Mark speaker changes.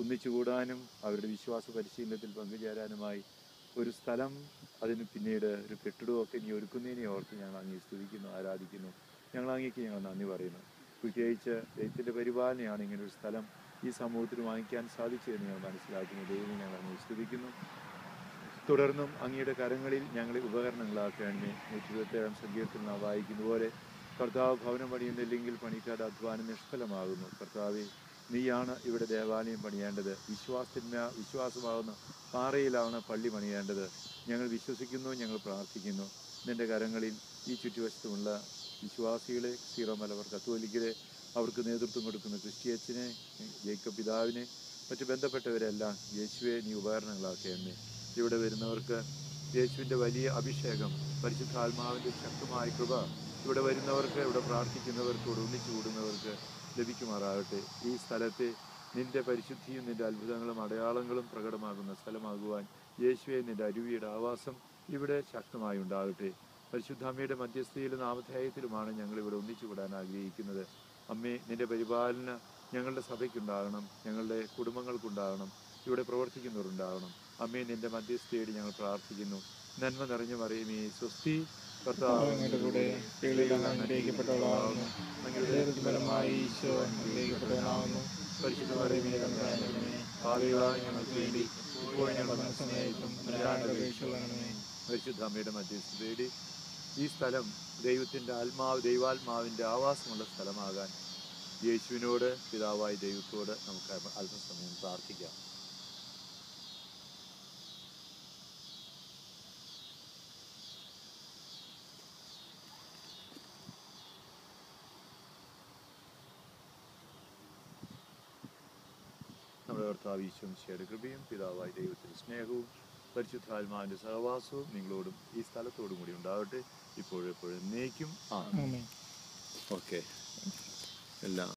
Speaker 1: ഒന്നിച്ചുകൂടാനും അവരുടെ വിശ്വാസ പരിശീലനത്തിൽ പങ്കുചേരാനുമായി ഒരു സ്ഥലം, അതിന് പിന്നീട് ഒരു കെട്ടിടമൊക്കെ നീ ഒരുക്കുന്നതിനെ ഓർത്ത് ഞങ്ങൾ അങ്ങേ സ്തുതിക്കുന്നു, ആരാധിക്കുന്നു. ഞങ്ങൾ അങ്ങേക്ക് ഞങ്ങൾ നന്ദി പറയുന്നു. പ്രത്യേകിച്ച് ദൈവത്തിൻ്റെ പരിപാലനയാണ് ഇങ്ങനൊരു സ്ഥലം ഈ സമൂഹത്തിൽ വാങ്ങിക്കാൻ സാധിച്ചതെന്ന് ഞങ്ങൾ മനസ്സിലാക്കുന്നു. ദൈവം ഞങ്ങൾ അങ്ങേ സ്തുതിക്കുന്നു. തുടർന്നും അങ്ങയുടെ കരങ്ങളിൽ ഞങ്ങളെ ഉപകരണങ്ങളാക്കണമേ. 127 സങ്കീർത്തനം നാം വായിക്കുന്ന പോലെ കർത്താവ് ഭവനം പണിയുന്നില്ലെങ്കിൽ പണിക്കാരുടെ അധ്വാനം നിഷ്ഫലമാകുന്നു. കർത്താവെ, നീയാണ് ഇവിടെ ദേവാലയം പണിയേണ്ടത്. വിശ്വാസമാകുന്ന പാറയിലാണ് പള്ളി പണിയേണ്ടത്. ഞങ്ങൾ വിശ്വസിക്കുന്നു, ഞങ്ങൾ പ്രാർത്ഥിക്കുന്നു. നിൻ്റെ കരങ്ങളിൽ ഈ ചുറ്റുവശത്തുമുള്ള വിശ്വാസികളെ, സീറോ മലബാർ കത്തോലിക്കരെ, അവർക്ക് നേതൃത്വം കൊടുക്കുന്ന ക്രിസ്ത്യച്ചനെ, ജേക്കബ് പിതാവിനെ, മറ്റ് ബന്ധപ്പെട്ടവരെല്ലാം യേശുവെ നീ ഉപകരണങ്ങളാക്കണമേ. ഇവിടെ വരുന്നവർക്ക് യേശുവിൻ്റെ വലിയ അഭിഷേകം, പരിശുദ്ധാത്മാവിൻ്റെ ശക്തമായ കൃപ ഇവിടെ വരുന്നവർക്ക്, ഇവിടെ പ്രാർത്ഥിക്കുന്നവർക്ക്, ഇവിടെ ഒന്നിച്ചു കൂടുന്നവർക്ക് ലഭിക്കുമാറാകട്ടെ. ഈ സ്ഥലത്തെ നിൻ്റെ പരിശുദ്ധിയും നിൻ്റെ അത്ഭുതങ്ങളും അടയാളങ്ങളും പ്രകടമാകുന്ന സ്ഥലമാകുവാൻ യേശുവെ നിൻ്റെ അരുവിയുടെ ആവാസം ഇവിടെ ശക്തമായി ഉണ്ടാകട്ടെ. പരിശുദ്ധ അമ്മയുടെ മധ്യസ്ഥയിലും നാമധേയത്തിലുമാണ് ഞങ്ങളിവിടെ ഒന്നിച്ചു കൂടാൻ ആഗ്രഹിക്കുന്നത്. അമ്മേ, നിൻ്റെ പരിപാലന ഞങ്ങളുടെ സഭയ്ക്കുണ്ടാകണം, ഞങ്ങളുടെ കുടുംബങ്ങൾക്കുണ്ടാകണം, ഇവിടെ പ്രവർത്തിക്കുന്നവരുണ്ടാകണം. അമ്മേ, നിൻ്റെ മധ്യസ്ഥയോട് ഞങ്ങൾ പ്രാർത്ഥിക്കുന്നു. നന്മ നിറഞ്ഞു മറിയമേ സ്വസ്തി, കർത്താവ് അങ്ങയുടെ കൂടെ, സ്ത്രീകളിൽ അങ്ങ് അനുഗ്രഹിക്കപ്പെട്ടവളാകുന്നു, അങ്ങയുടെ ഫലമായി ഈശോ അനുഗ്രഹിക്കപ്പെട്ടവനാകുന്നു. പരിശുദ്ധ മറിയമേ തമ്പുരാന്റെ പാപികളായ ഞങ്ങൾക്ക് വേണ്ടി ഇപ്പോഴും ഞങ്ങളുടെ സമയത്തും അപേക്ഷിക്കണമേ. പരിശുദ്ധ അമ്മയുടെ മധ്യസ്ഥതയോടെ ഈ സ്ഥലം ദൈവാത്മാവിൻ്റെ ആവാസമുള്ള സ്ഥലമാകാൻ യേശുവിനോട്, പിതാവായ ദൈവത്തോട് നമുക്ക് അല്പസമയം പ്രാർത്ഥിക്കാം. നമ്മുടെ കർത്താവ് ഈശോ മിശിഹായുടെ കൃപയും പിതാവായ ദൈവത്തിൻ്റെ സ്നേഹവും പരിശുദ്ധാത്മാവിൻ്റെ സഹവാസവും നിങ്ങളോടും ഈ സ്ഥലത്തോടും കൂടി ഉണ്ടാകട്ടെ, ഇപ്പോഴെപ്പോഴും എന്നേക്കും. ഓക്കെ, എല്ലാം